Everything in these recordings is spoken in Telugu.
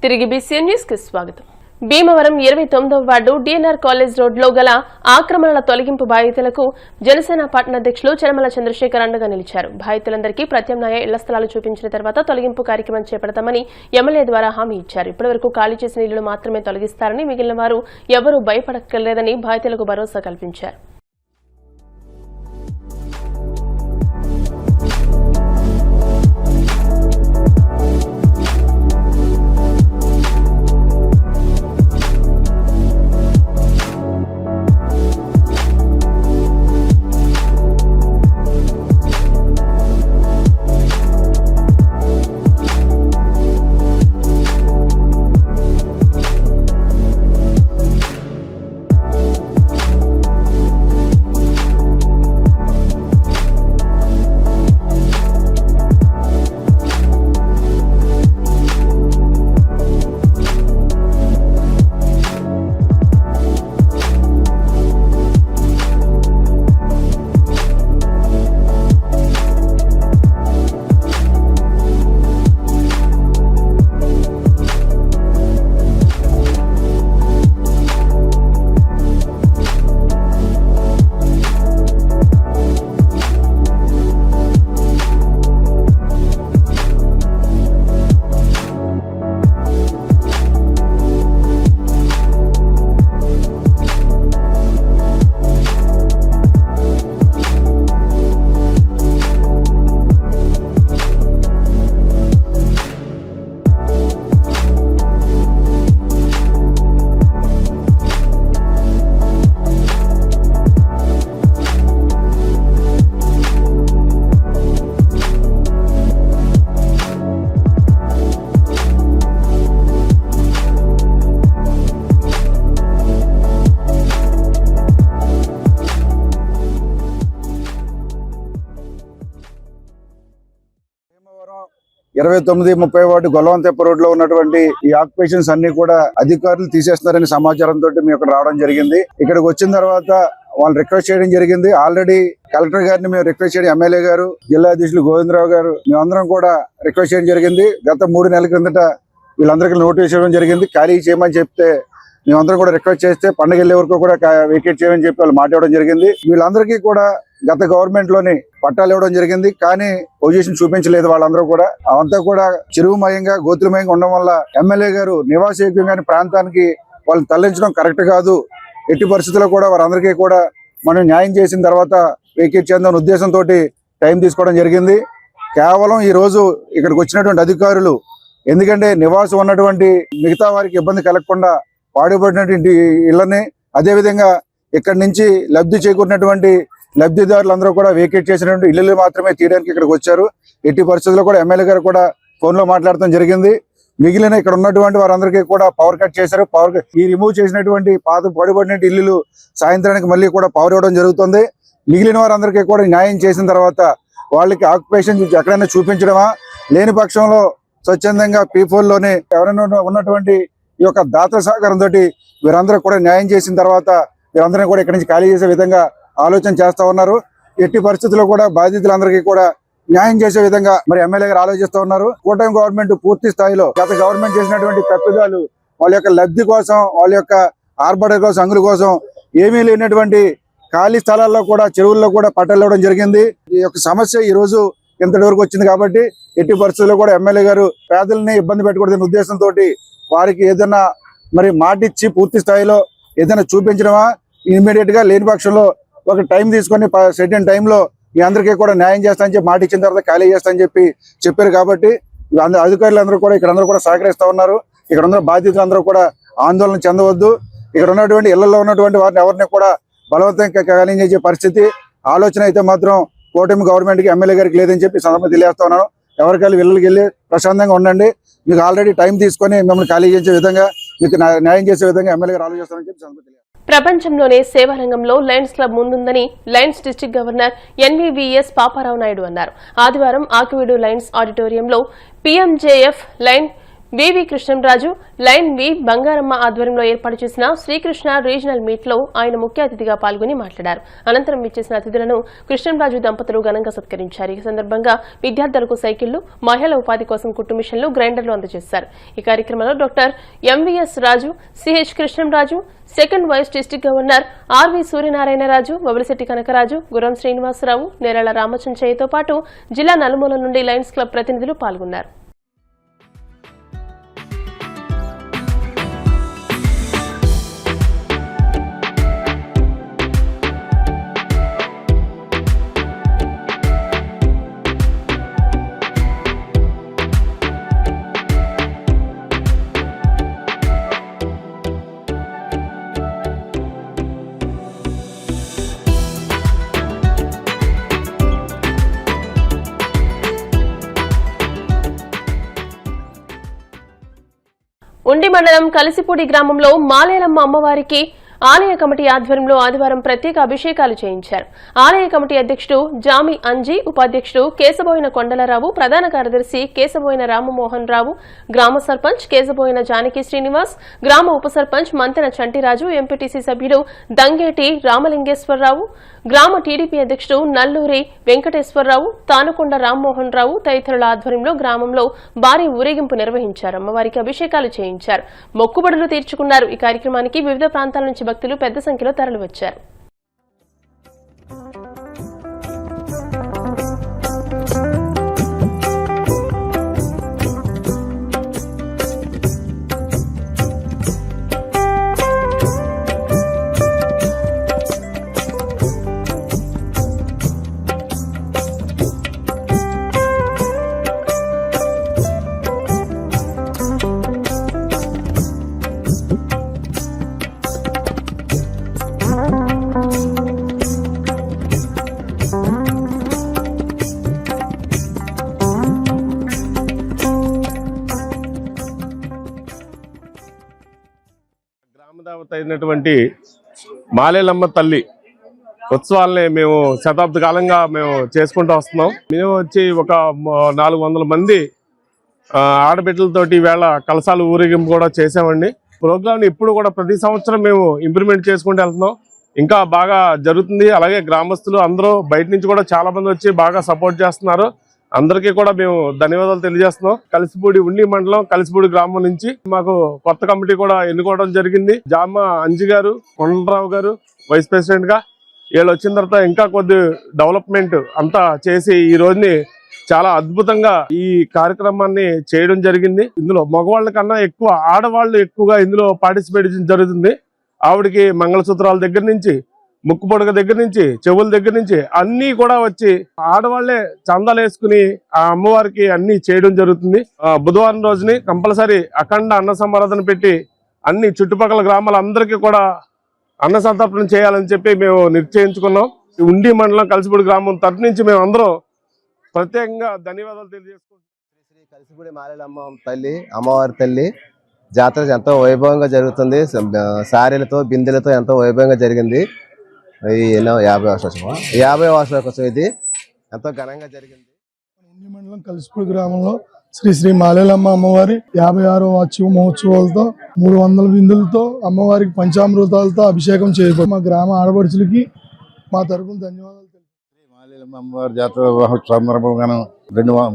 తిరిగి బీసీఎన్ న్యూస్ కి స్వాగతం. భీమవరం 29వ వార్డు డిఎన్ఆర్ కాలేజ్ రోడ్లో గల ఆక్రమణల తొలగింపు బాధితులకు జనసేన పట్టణ అధ్యక్షులు చనమల చంద్రశేఖర్ అండగా నిలిచారు. బాధితులందరికీ ప్రత్యామ్నాయ ఇళ్ల స్థలాలు చూపించిన తర్వాత తొలగింపు కార్యక్రమం చేపడతామని ఎమ్మెల్యే ద్వారా హామీ ఇచ్చారు. ఇప్పటివరకు ఖాళీ చేసిన ఇళ్లను మాత్రమే తొలగిస్తారని, మిగిలిన వారు ఎవరూ భయపడక్కర్లేదని బాధితులకు భరోసా కల్పించారు. ఇరవై 30 వార్డు గొల్లవంతెప్ప రోడ్ లో ఉన్నటువంటి ఈ ఆక్యుపేషన్స్ అన్ని కూడా అధికారులు తీసేస్తున్నారని సమాచారంతో మేము ఇక్కడ రావడం జరిగింది. ఇక్కడికి వచ్చిన తర్వాత వాళ్ళు రిక్వెస్ట్ చేయడం జరిగింది. ఆల్రెడీ కలెక్టర్ గారిని మేము రిక్వెస్ట్ చేయడం, ఎమ్మెల్యే గారు, జిల్లా అధ్యక్షులు గోవిందరావు గారు, మేమందరం కూడా రిక్వెస్ట్ చేయడం జరిగింది. గత 3 నెలల క్రిందట వీళ్ళందరికీ నోటీస్ ఇవ్వడం జరిగింది. ఖాళీ చేయమని చెప్తే మేమందరం కూడా రిక్వెస్ట్ చేస్తే పండుగ వెళ్ళే వరకు కూడా వేకేట్ చేయమని చెప్పి వాళ్ళు మాట్లాడడం జరిగింది. వీళ్ళందరికీ కూడా గత గవర్నమెంట్ లోని పట్టాలు ఇవ్వడం జరిగింది. కానీ పొజిషన్ చూపించలేదు. వాళ్ళందరూ కూడా అవంతా కూడా చెరువుమయంగా, గోతులమయంగా ఉండడం వల్ల ఎమ్మెల్యే గారు నివాసయోగ్యంగా ప్రాంతానికి వాళ్ళు తరలించడం కరెక్ట్ కాదు. ఎట్టి పరిస్థితుల్లో కూడా వారందరికీ కూడా మనం న్యాయం చేసిన తర్వాత వేకేట్ చేద్దాం ఉద్దేశంతో టైం తీసుకోవడం జరిగింది. కేవలం ఈ రోజు ఇక్కడికి వచ్చినటువంటి అధికారులు, ఎందుకంటే నివాసం ఉన్నటువంటి మిగతా వారికి ఇబ్బంది కలగకుండా పాడుపడినటువంటి ఇళ్లని, అదేవిధంగా ఇక్కడి నుంచి లబ్ధి చేకూరినటువంటి లబ్ధిదారులందరూ కూడా వేకేట్ చేసినటువంటి ఇళ్లు మాత్రమే తీయడానికి ఇక్కడికి వచ్చారు. ఎట్టి పరిస్థితుల్లో కూడా ఎమ్మెల్యే గారు కూడా ఫోన్ లో మాట్లాడటం జరిగింది. మిగిలిన ఇక్కడ ఉన్నటువంటి వారందరికీ కూడా పవర్ కట్ చేశారు. ఈ రిమూవ్ చేసినటువంటి పాత పడిపడిన ఇల్లు సాయంత్రానికి మళ్ళీ కూడా పవర్ ఇవ్వడం జరుగుతుంది. మిగిలిన వారందరికీ కూడా న్యాయం చేసిన తర్వాత వాళ్ళకి ఆక్యుపేషన్ ఎక్కడైనా చూపించడమా, లేని పక్షంలో స్వచ్ఛందంగా P4 లోనే ఎవరైనా ఉన్నటువంటి ఈ యొక్క దాతల సహకారంతో వీరందరూ కూడా న్యాయం చేసిన తర్వాత వీరందరినీ కూడా ఇక్కడి నుంచి ఖాళీ చేసే విధంగా ఆలోచన చేస్తా ఉన్నారు. ఎట్టి పరిస్థితుల్లో కూడా బాధితులందరికీ కూడా న్యాయం చేసే విధంగా మరి ఎమ్మెల్యే గారు ఆలోచిస్తూ ఉన్నారు. కూటమి గవర్నమెంట్ పూర్తి స్థాయిలో గత గవర్నమెంట్ చేసినటువంటి తప్పిదాలు, వాళ్ళ యొక్క లబ్ధి కోసం, వాళ్ళ యొక్క ఆర్భాటం కోసం, అంగుల కోసం ఏమీ లేనటువంటి ఖాళీ స్థలాల్లో కూడా, చెరువుల్లో కూడా పట్టాలు ఇవ్వడం జరిగింది. ఈ యొక్క సమస్య ఈ రోజు ఇంతటి వరకు వచ్చింది కాబట్టి ఎట్టి పరిస్థితుల్లో కూడా ఎమ్మెల్యే గారు పేదల్ని ఇబ్బంది పెట్టకూడదనే ఉద్దేశంతో వారికి ఏదైనా మరి మాటిచ్చి పూర్తి స్థాయిలో ఏదైనా చూపించడమా, ఇమీడియట్ గా లేని పక్షంలో ఒక టైం తీసుకొని సెకండ్ టైంలో మీ అందరికీ కూడా న్యాయం చేస్తానని చెప్పి మాట ఇచ్చిన తర్వాత ఖాళీ చేస్తానని చెప్పారు. కాబట్టి అధికారులందరూ కూడా ఇక్కడ అందరూ కూడా సహకరిస్తా ఉన్నారు. ఇక్కడ ఉన్న బాధితులందరూ కూడా ఆందోళన చెందవద్దు. ఇక్కడ ఉన్నటువంటి ఇళ్లలో ఉన్నటువంటి వారిని ఎవరిని కూడా బలవంతంగా ఖాళీ చేసే పరిస్థితి ఆలోచన అయితే మాత్రం కూటమి గవర్నమెంట్ కి, ఎమ్మెల్యే గారికి లేదని చెప్పి సందర్భంగా తెలియజేస్తా ఉన్నాను. ఎవరికైనా ఇళ్ళకి వెళ్ళి ప్రశాంతంగా ఉండండి. మీకు ఆల్రెడీ టైం తీసుకొని మిమ్మల్ని ఖాళీ చేసే విధంగా, మీకు న్యాయం చేసే విధంగా ఎమ్మెల్యే గారు ఆలోచిస్తారని చెప్పి సందర్భంగా తెలియజేస్తాను. ప్రపంచంలోనే సేవారంగంలో లయన్స్ క్లబ్ ముందుందని Lions district governor NVVS Paparao Naidu అన్నారు. ఆదివారం ఆకివీడు లయన్స్ ఆడిటోరియంలో PMJF lion VV Krishnamraju, lion V Bangaramma ఆధ్వర్యంలో ఏర్పాటు చేసిన శ్రీకృష్ణ రీజనల్ మీట్ లో ఆయన ముఖ్య అతిథిగా పాల్గొని మాట్లాడారు. అనంతరం విచ్చేసిన అతిథులను కృష్ణంరాజు దంపతులు ఘనంగా సత్కరించారు. ఈ సందర్భంగా విద్యార్థులకు సైకిళ్లు, మహిళల ఉపాధి కోసం కుట్టు మిషన్లు, గ్రైండర్లు అందజేశారు. ఈ కార్యక్రమంలో doctor MVS Raju, CH Krishnamraju, second vice district governor RV Suryanarayanaraju, Vabalisetti Kanakaraju, Guram Srinivasarao, Nerala రామచంచయ్యతో పాటు జిల్లా నలుమూల నుండి లయన్స్ క్లబ్ ప్రతినిధులు పాల్గొన్నారు. ఉండి మండలం కలిసిపూడి గ్రామంలో మాలేలమ్మ అమ్మవారికి ఆలయ కమిటీ ఆధ్వర్యంలో ఆదివారం ప్రత్యేక అభిషేకాలు చేయించారు. ఆలయ కమిటీ అధ్యక్షుడు జామి అంజీ, ఉపాధ్యక్షుడు కేశబోయిన కొండలరావు, ప్రధాన కార్యదర్శి కేశబోయిన రామమోహన్ రావు, గ్రామ సర్పంచ్ కేశబోయిన జానకి శ్రీనివాస్, గ్రామ ఉప సర్పంచ్ మంతెన చంటిరాజు, ఎంపీటీసీ సభ్యుడు దంగేటి రామలింగేశ్వరరావు, గ్రామ టీడీపీ అధ్యక్షుడు నల్లూరి వెంకటేశ్వరరావు, తానుకొండ రామ్మోహన్ రావు తదితరుల ఆధ్వర్యంలో గ్రామంలో భారీ ఊరేగింపు నిర్వహించారు. అమ్మవారికి అభిషేకాలు చేయించారు. మొక్కుబడులు తీర్చుకున్నారు. ఈ కార్యక్రమానికి వివిధ ప్రాంతాల నుంచి భక్తులు పెద్ద సంఖ్యలో తరలివచ్చారు. గ్రామదేవత అయినటువంటి మాలేలమ్మ తల్లి ఉత్సవాలని మేము శతాబ్ద కాలంగా మేము చేసుకుంటూ వస్తున్నాం. మేము వచ్చి ఒక 400 మంది ఆడబిడ్డలతోటి వేళ కలసాలు ఊరేగింపు కూడా చేసామండి. ప్రోగ్రామ్ ఇప్పుడు కూడా ప్రతి సంవత్సరం మేము ఇంప్రూవ్మెంట్ చేసుకుంటూ వెళ్తున్నాం. ఇంకా బాగా జరుగుతుంది. అలాగే గ్రామస్తులు అందరూ బయట నుంచి కూడా చాలా మంది వచ్చి బాగా సపోర్ట్ చేస్తున్నారు. అందరికీ కూడా మేము ధన్యవాదాలు తెలియజేస్తున్నాం. కలిసిపూడి ఉండి మండలం కలిసిపూడి గ్రామం నుంచి మాకు కొత్త కమిటీ కూడా ఎన్నుకోవడం జరిగింది. జామ అంజి గారు, కొండలరావు గారు వైస్ ప్రెసిడెంట్ గా. వీళ్ళు వచ్చిన తర్వాత ఇంకా కొద్ది డెవలప్మెంట్ అంతా చేసి ఈ రోజుని చాలా అద్భుతంగా ఈ కార్యక్రమాన్ని చేయడం జరిగింది. ఇందులో మగవాళ్ళ కన్నా ఎక్కువ ఆడవాళ్ళు ఎక్కువగా ఇందులో పార్టిసిపేట్ జరుగుతుంది. ఆవిడికి మంగళసూత్రాల దగ్గర నుంచి, ముక్కు పొడగ దగ్గర నుంచి, చెవుల దగ్గర నుంచి అన్ని కూడా వచ్చి ఆడవాళ్లే చందాలు వేసుకుని ఆ అమ్మవారికి అన్ని చేయడం జరుగుతుంది. బుధవారం రోజుని కంపల్సరీ అఖండ అన్న సంబరాధన పెట్టి అన్ని చుట్టుపక్కల గ్రామాలందరికీ కూడా అన్న సంతర్పణ చేయాలని చెప్పి మేము నిశ్చయించుకున్నాం. ఉండి మండలం కలిసిపూడి గ్రామం తరఫు నుంచి మేము అందరం ప్రత్యేకంగా ధన్యవాదాలు తెలియజేసుకుంటాం. శ్రీ కలిసిపూడి మాలేలమ్మ తల్లి అమ్మవారి తల్లి జాతర ఎంతో వైభవంగా జరుగుతుంది. సారీలతో బిందెలతో ఎంతో వైభవంగా జరిగింది. ఈ 50వ వార్షికోత్సవం ఇది ఎంతో ఘనంగా జరిగింది. ఉండి మండలం కలిసిపూడి గ్రామంలో శ్రీ మాలేలమ్మ అమ్మవారి 56వ వార్షిక మహోత్సవాలతో 300 బిందులతో అమ్మవారికి పంచామృతాలతో అభిషేకం చేయబడింది. మా గ్రామ ఆడపడుచులకి మా తరపున ధన్యవాదాలు. మాలేలమ్మ అమ్మవారి జాతర సందర్భంగా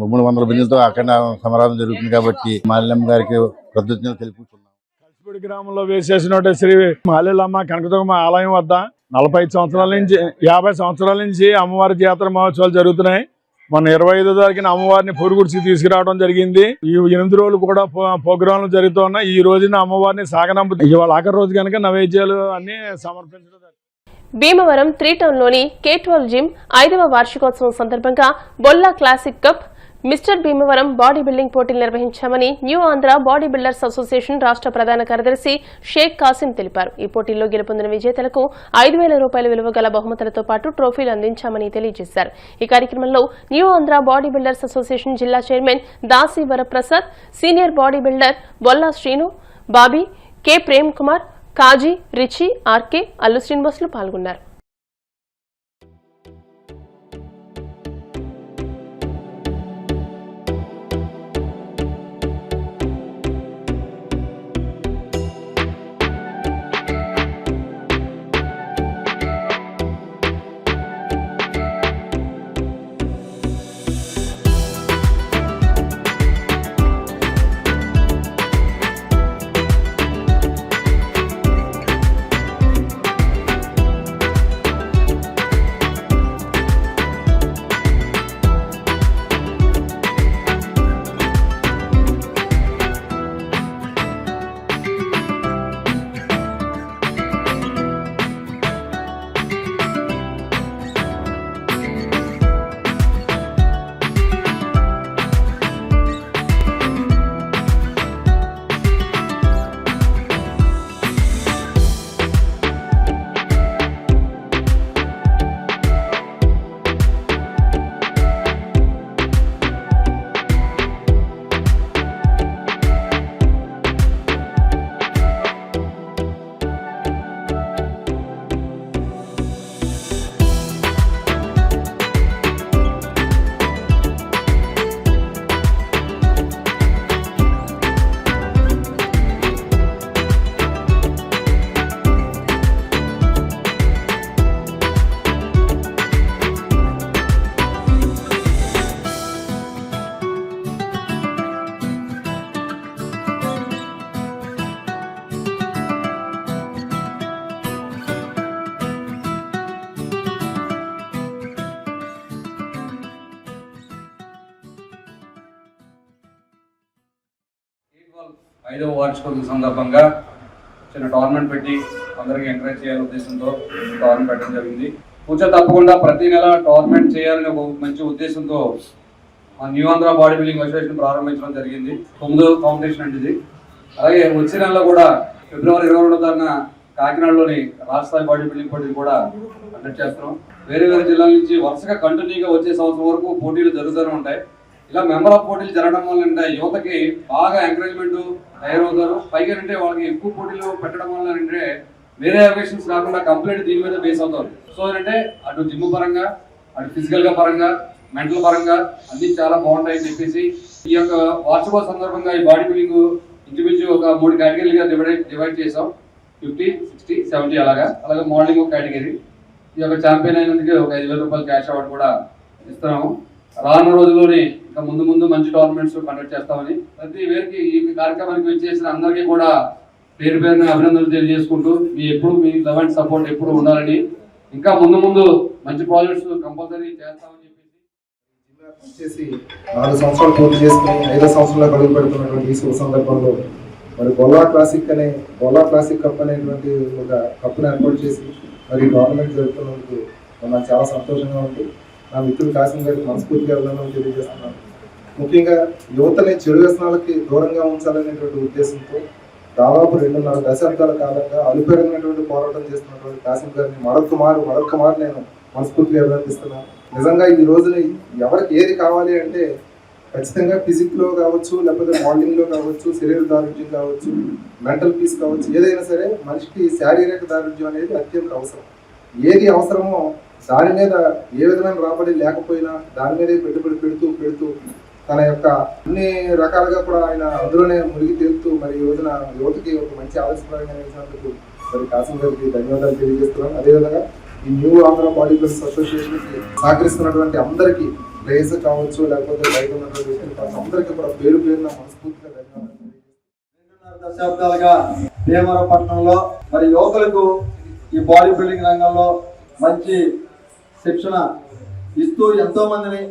300 బిందులతో అఖండ సమారాధన జరుగుతుంది కాబట్టి మాలేలమ్మ గారికి కృతజ్ఞతలు తెలుపుతున్నాం. కలిసిపూడి గ్రామంలో వేసేసినట్టు శ్రీ మాలేలమ్మ కనకదుర్గమ్మ ఆలయం వద్ద 45 సంవత్సరాల నుంచి 50 సంవత్సరాల నుంచి అమ్మవారి జాతర మహోత్సవాలు జరుగుతున్నాయి. మన 25వ తారీఖున అమ్మవారిని పొరుగుడికి తీసుకురావడం జరిగింది. ఈ 8 రోజులు కూడా ప్రోగ్రాంలు జరుగుతూ ఉన్నాయి. ఈ రోజున అమ్మవారిని సాగనంపు ఇవాళ ఆఖరి రోజు కనుక నైవేద్యాలు అన్ని సమర్పించడం. భీమవరం 3 టౌన్లోని K12 జిమ్ 5వ వార్షికోత్సవం సందర్భంగా Bolla classic cup mister Bhimavaram body building పోటీలు నిర్వహించామని new Andhra body builders association రాష్ట్ర ప్రధాన కార్యదర్శి షేక్ కాసిం తెలిపారు. ఈ పోటీల్లో గెలుపొందిన విజేతలకు 5,000 రూపాయల విలువ గల బహుమతులతో పాటు ట్రోఫీలు అందించామని తెలియజేశారు. ఈ కార్యక్రమంలో new Andhra body builders association జిల్లా chairman Dasi Varaprasad, senior body builder Bolla Srinu, Bobby, K Prem Kumar, Kazi, Richie, RK, Allu Srinivasulu పాల్గొన్నారు. 5వ వార్షికోత్సవం సందర్భంగా చిన్న టోర్నమెంట్ పెట్టి అందరికీ ఎంకరేజ్ చేయాలనే ఉద్దేశంతో టోర్నమెంట్ పెట్టడం జరిగింది. తప్పకుండా ప్రతి నెల టోర్నమెంట్ చేయాలని ఒక మంచి ఉద్దేశంతో new Andhra body building association ప్రారంభించడం జరిగింది. 9వ కాంపిటీషన్ అంటే ఇది. అలాగే వచ్చే నెలలో కూడా ఫిబ్రవరి 22వ తారీఖున కాకినాడలోని రాష్ట్ర స్థాయి బాడీ బిల్డింగ్ పోటీలు కూడా కండక్ట్ చేస్తున్నాం. వేరే వేరే జిల్లాల నుంచి వరుసగా కంటిన్యూగా వచ్చే సంవత్సరం వరకు పోటీలు జరుగుతూనే ఉంటాయి. ఇలా మెంబర్ ఆఫ్ పోటీలు జరగడం వల్ల అంటే యువతకి బాగా ఎంకరేజ్మెంట్ తయారవుతారు. పైగా అంటే వాళ్ళకి ఎక్కువ పోటీలు పెట్టడం వల్ల అంటే వేరే అవేషన్స్ కాకుండా కంప్లీట్ దీని మీద బేస్ అవుతారు. సో ఏంటంటే అటు జిమ్ పరంగా, అటు ఫిజికల్ గా పరంగా, మెంటల్ పరంగా అన్ని చాలా బాగుంటాయని చెప్పేసి ఈ యొక్క వార్షికోత్సవ సందర్భంగా ఈ బాడీ బిల్డింగ్ ఇంచుమించు ఒక 3 కేటగిరీలుగా డివైడ్ చేసాం. 50, 60, 70 అలాగే మోడలింగ్ ఒక కేటగిరీ. ఈ యొక్క ఛాంపియన్ అయినందుకు ఒక 5,000 రూపాయలు క్యాష్ అవార్డు కూడా ఇస్తున్నాము. రానున్న రోజుల్లోని ఇంకా ముందు మంచి టోర్నమెంట్స్ కండక్ట్ చేస్తామని ప్రతి వేరికి ఈ కార్యక్రమానికి వచ్చేసిన అందరికీ కూడా పేరు పేరున అభినందనలు తెలియజేసుకుంటూ మీ లవ్ అండ్ సపోర్ట్ ఎప్పుడు ఉండాలని, ఇంకా ముందు మంచి ప్రాజెక్ట్స్ కంపల్సరీ చేస్తామని వచ్చేసి 4 సంవత్సరాలు పూర్తి చేసుకుని 5వ సంవత్సరంలో అడుగు పెడుతున్నటువంటి ఈ శుభ సందర్భంలో మరి బొల్లా క్లాసిక్ కప్ అనేటువంటి ఒక కప్పును ఏర్పాటు చేసి మరి టోర్నమెంట్ జరుపుతున్నందుకు నాకు చాలా సంతోషంగా ఉంది. నా మిత్రుడు కాసిం గారికి మనస్ఫూర్తిగా అభినందనలు తెలియజేస్తున్నాను. ముఖ్యంగా యువతని చెడు వ్యసనాలకి దూరంగా ఉంచాలనేటువంటి ఉద్దేశంతో దాదాపు 2.5 దశాబ్దాల కాలంగా అలుపెరిగినటువంటి పోరాటం చేస్తున్నటువంటి కాసిం గారిని మరొక మారు నేను మనస్ఫూర్తిగా అభినందిస్తున్నాను. నిజంగా ఈ రోజున ఎవరికి ఏది కావాలి అంటే ఖచ్చితంగా ఫిజిక్లో కావచ్చు, లేకపోతే మోడలింగ్లో కావచ్చు, శరీర దారుఢ్యం కావచ్చు, మెంటల్ పీస్ కావచ్చు, ఏదైనా సరే మనిషికి శారీరక దారుఢ్యం అనేది అత్యంత అవసరం. ఏది అవసరమో దాని మీద ఏ విధమైన రాబడి లేకపోయినా దాని మీదే పెట్టుబడి పెడుతూ తన యొక్క అన్ని రకాలుగా కూడా ఆయన అందులోనే మునిగి తేలుతూ మరి ఈ రోజున యువతకి ఒక మంచి ఆదర్శప్రాయంగా నిలిచినందుకు మరి కాసిం గారికి ధన్యవాదాలు తెలియజేస్తున్నాను. అదేవిధంగా ఈ న్యూ ఆంధ్ర బాడీ బిల్డర్స్ అసోసియేషన్కి సహకరిస్తున్నటువంటి అందరికీ ప్లేయర్స్ కావచ్చు, లేకపోతే బయట ఉన్నటువంటి వ్యక్తులు కావచ్చు, అందరికీ కూడా పేరున మనస్ఫూర్తిగా ధన్యవాదాలు తెలియజేస్తున్నాను. 2.5 దశాబ్దాలుగా భీమవరం పట్టణంలో మరి యువకులకు ఈ బాడీ బిల్డింగ్ రంగంలో మంచి శిక్షణ ఇస్తూ ఎంతో మందిని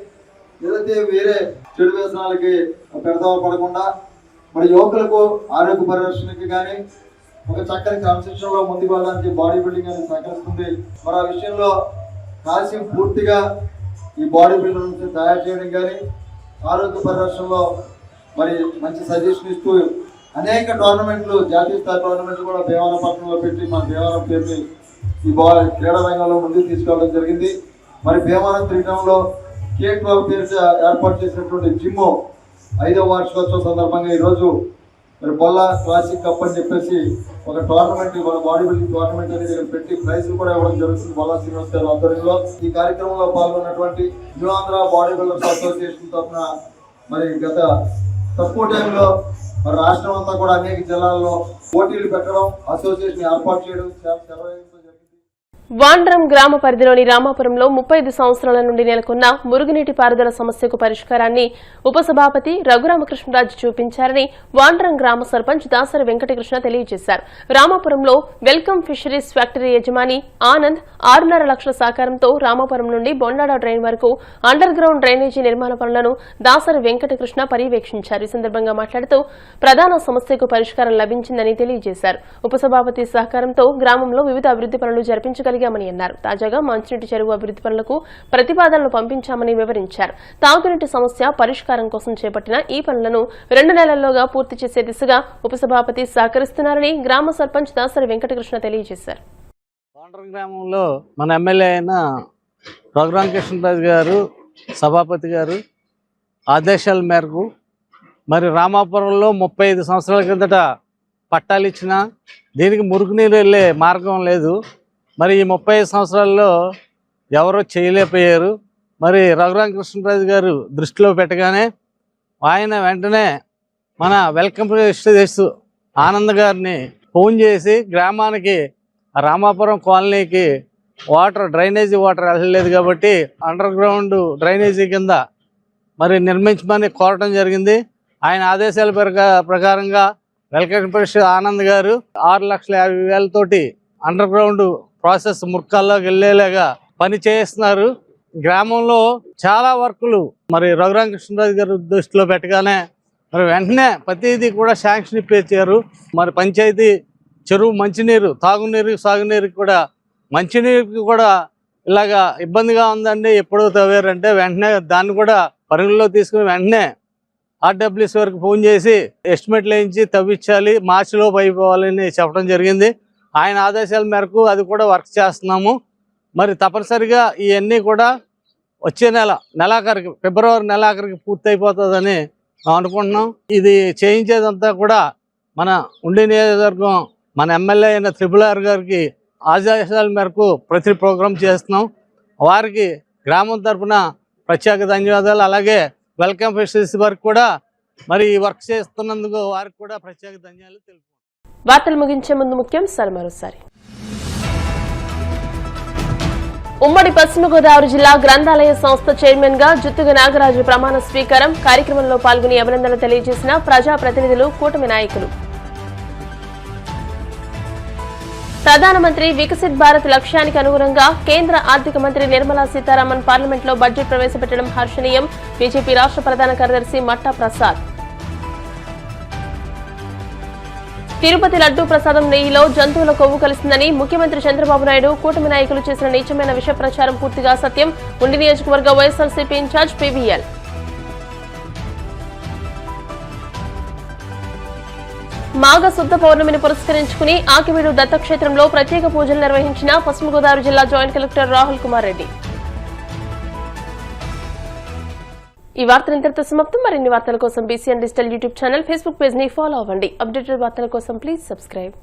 ఏదైతే వేరే చెడు వ్యసనాలకి పెడతావ పడకుండా మరి యువకులకు ఆరోగ్య పరిరక్షణకి కానీ ఒక చక్కని క్రమశిక్షణలో ముందుకు వెళ్ళడానికి బాడీ బిల్డింగ్ అనేది సహకరిస్తుంది. మరి ఆ విషయంలో కాసిం పూర్తిగా ఈ బాడీ బిల్డింగ్ తయారు చేయడం కానీ ఆరోగ్య పరిరక్షణలో మరి మంచి సజెషన్ ఇస్తూ అనేక టోర్నమెంట్లు, జాతీయ స్థాయి టోర్నమెంట్లు కూడా భీమవరం పట్టణంలో పెట్టి మన భీమవరం పేరుని ఈ క్రీడా రంగంలో ముందుకు తీసుకెళ్ళడం జరిగింది. మరి భీమవరం త్రిటంలో K12 పేరు ఏర్పాటు చేసినటువంటి జిమ్ 5వ వార్షికోత్సవం సందర్భంగా ఈరోజు మరి బొల్లా క్లాసిక్ కప్ అని చెప్పేసి ఒక టోర్నమెంట్, మన బాడీ బిల్డింగ్ టోర్నమెంట్ అనేది పెట్టి ప్రైజ్లు కూడా ఇవ్వడం జరుగుతుంది బొల్లా శ్రీనివాస్ గారి ఆధ్వర్యంలో. ఈ కార్యక్రమంలో పాల్గొన్నటువంటి new Andhra body builders association తరఫున మరి గత తక్కువ టైంలో మరి రాష్ట్రం అంతా కూడా అనేక జిల్లాల్లో పోటీలు పెట్టడం, అసోసియేషన్ ఏర్పాటు చేయడం చాలా వాండ్రం గ్రామ పరిధిలోని రామాపురంలో 35 సంవత్సరాల నుండి నెలకొన్న మురుగునీటి పారుదల సమస్యకు పరిష్కారాన్ని ఉపసభాపతి రఘురామకృష్ణరాజు చూపించారని వాండ్రం గ్రామ సర్పంచ్ దాసరి వెంకటకృష్ణ తెలియజేశారు. రామాపురంలో వెల్కమ్ ఫిషరీస్ ఫ్యాక్టరీ యజమాని ఆనంద్ 6.5 లక్షల సహకారంతో రామాపురం నుండి బొండాడ డ్రైన్ వరకు అండర్ గ్రౌండ్ డ్రైనేజీ నిర్మాణ పనులను దాసరి వెంకటకృష్ణ పర్యవేక్షించారు. ఈ సందర్భంగా మాట్లాడుతూ ప్రధాన సమస్యకు పరిష్కారం లభించిందని తెలియజేశారు. ఉపసభాపతి సహకారంతో గ్రామంలో వివిధ అభివృద్ధి పనులు జరిపించగలిగారు. తాజాగా మంచినీటి చెరువు అభివృద్ధి పనులకు ప్రతిపాదనలు పంపించామని వివరించారు. తాగునీటి సమస్య పరిష్కారం కోసం చేపట్టిన ఈ పనులను 2 నెలల్లోగా పూర్తి చేసే దిశగా ఉపసభాపతి సహకరిస్తున్నారని గ్రామ సర్పంచ్ దాసరి వెంకటకృష్ణ తెలియజేశారు. వాండ్రం గ్రామంలో మన ఎమ్మెల్యే అయిన రఘురామకృష్ణరాజు గారు సభాపతి గారు ఆదేశాల మేరకు మరి రామాపురంలో 35 సంవత్సరాల కిందట పట్టాలు ఇచ్చిన దీనికి మురుగునీరు వెళ్ళే మార్గం లేదు. మరి ఈ 35 సంవత్సరాల్లో ఎవరో చేయలేకపోయారు. మరి రఘురామకృష్ణరాజు గారు దృష్టిలో పెట్టగానే ఆయన వెంటనే మన వెల్కమ్ ఫిషరీస్ ఆనంద్ గారిని ఫోన్ చేసి గ్రామానికి రామాపురం కాలనీకి డ్రైనేజీ వాటర్ వెళ్ళలేదు కాబట్టి అండర్ గ్రౌండ్ డ్రైనేజీ కింద మరి నిర్మించమని కోరటం జరిగింది. ఆయన ఆదేశాల ప్రకారంగా వెల్కమ్ ఫిషరీస్ ఆనంద్ గారు 6,50,000 అండర్ గ్రౌండ్ ప్రాసెస్ ముర్కాల్లోకి వెళ్ళేలాగా పని చేస్తున్నారు. గ్రామంలో చాలా వర్కులు మరి రఘురామకృష్ణరాజు గారు దృష్టిలో పెట్టగానే మరి వెంటనే ప్రతిదీ కూడా శాంక్షన్ ఇప్పించారు. మరి పంచాయతీ చెరువు మంచినీరు, తాగునీరు, సాగునీరుకి కూడా మంచినీరుకి కూడా ఇలాగా ఇబ్బందిగా ఉందండి, ఎప్పుడో తవ్వారంటే వెంటనే దాన్ని కూడా పరిగణలో తీసుకుని వెంటనే ఆర్డబ్ల్యూసీ వరకు ఫోన్ చేసి ఎస్టిమేట్లు వేయించి తవ్వించాలి, మార్చిలోపు అయిపోవాలని చెప్పడం జరిగింది. ఆయన ఆదేశాల మేరకు అది కూడా వర్క్ చేస్తున్నాము. మరి తప్పనిసరిగా ఇవన్నీ కూడా వచ్చే నెలాఖరికి ఫిబ్రవరి నెలాఖరికి పూర్తి అయిపోతుందని అనుకుంటున్నాం. ఇది చేయించేదంతా కూడా మన ఉండి నియోజకవర్గం మన ఎమ్మెల్యే అయిన త్రిపుల్ గారికి ఆదేశాల మేరకు ప్రతి ప్రోగ్రాం చేస్తున్నాం. వారికి గ్రామం తరఫున ప్రత్యేక ధన్యవాదాలు. అలాగే వెల్కమ్ ఫెసిలిటీస్ వరకు కూడా మరి వర్క్ చేస్తున్నందుకు వారికి కూడా ప్రత్యేక ధన్యవాదాలు తెలుపు. వార్తలు ముగించే ముందు ముఖ్యాంశాలు మరోసారి. ఉమ్మడి పశ్చిమ గోదావరి జిల్లా గ్రంథాలయ సంస్థ చైర్మన్ గా జుత్తుగ నాగరాజు ప్రమాణ స్వీకారం. కార్యక్రమంలో పాల్గొని అభినందనలు తెలియజేసిన ప్రజాప్రతినిధులు, కూటమి నాయకులు. ప్రధానమంత్రి వికసిత్ భారత్ లక్ష్యానికి అనుగుణంగా కేంద్ర ఆర్థిక మంత్రి నిర్మలా సీతారామన్ పార్లమెంట్లో బడ్జెట్ ప్రవేశపెట్టడం హర్షణీయం. బీజేపీ రాష్ట్ర ప్రధాన కార్యదర్శి మట్టా ప్రసాద్. తిరుపతి లడ్డూ ప్రసాదం నెయ్యిలో జంతువుల కొవ్వు కలిసిందని ముఖ్యమంత్రి చంద్రబాబు నాయుడు, కూటమి నాయకులు చేసిన నీచమైన విష ప్రచారం పూర్తిగా సత్యం. ఉండి నియోజకవర్గ వైఎస్ఆర్సీపీ ఇన్ఛార్జ్ పీవీఎల్. మాఘ శుద్ధ పౌర్ణమిని పురస్కరించుకుని ఆకివీడు దత్తక్షేత్రంలో ప్రత్యేక పూజలు నిర్వహించిన పశ్చిమ గోదావరి జిల్లా జాయింట్ కలెక్టర్ రాహుల్ కుమార్ రెడ్డి. ఈ వార్తలు ఇంతటితో సమాప్తం. మరిన్ని వార్తల కోసం BCN digital YouTube channel, Facebook page ని ఫాలో అవ్వండి. అప్డేటెడ్ వార్తల కోసం ప్లీజ్ సబ్స్క్రైబ్.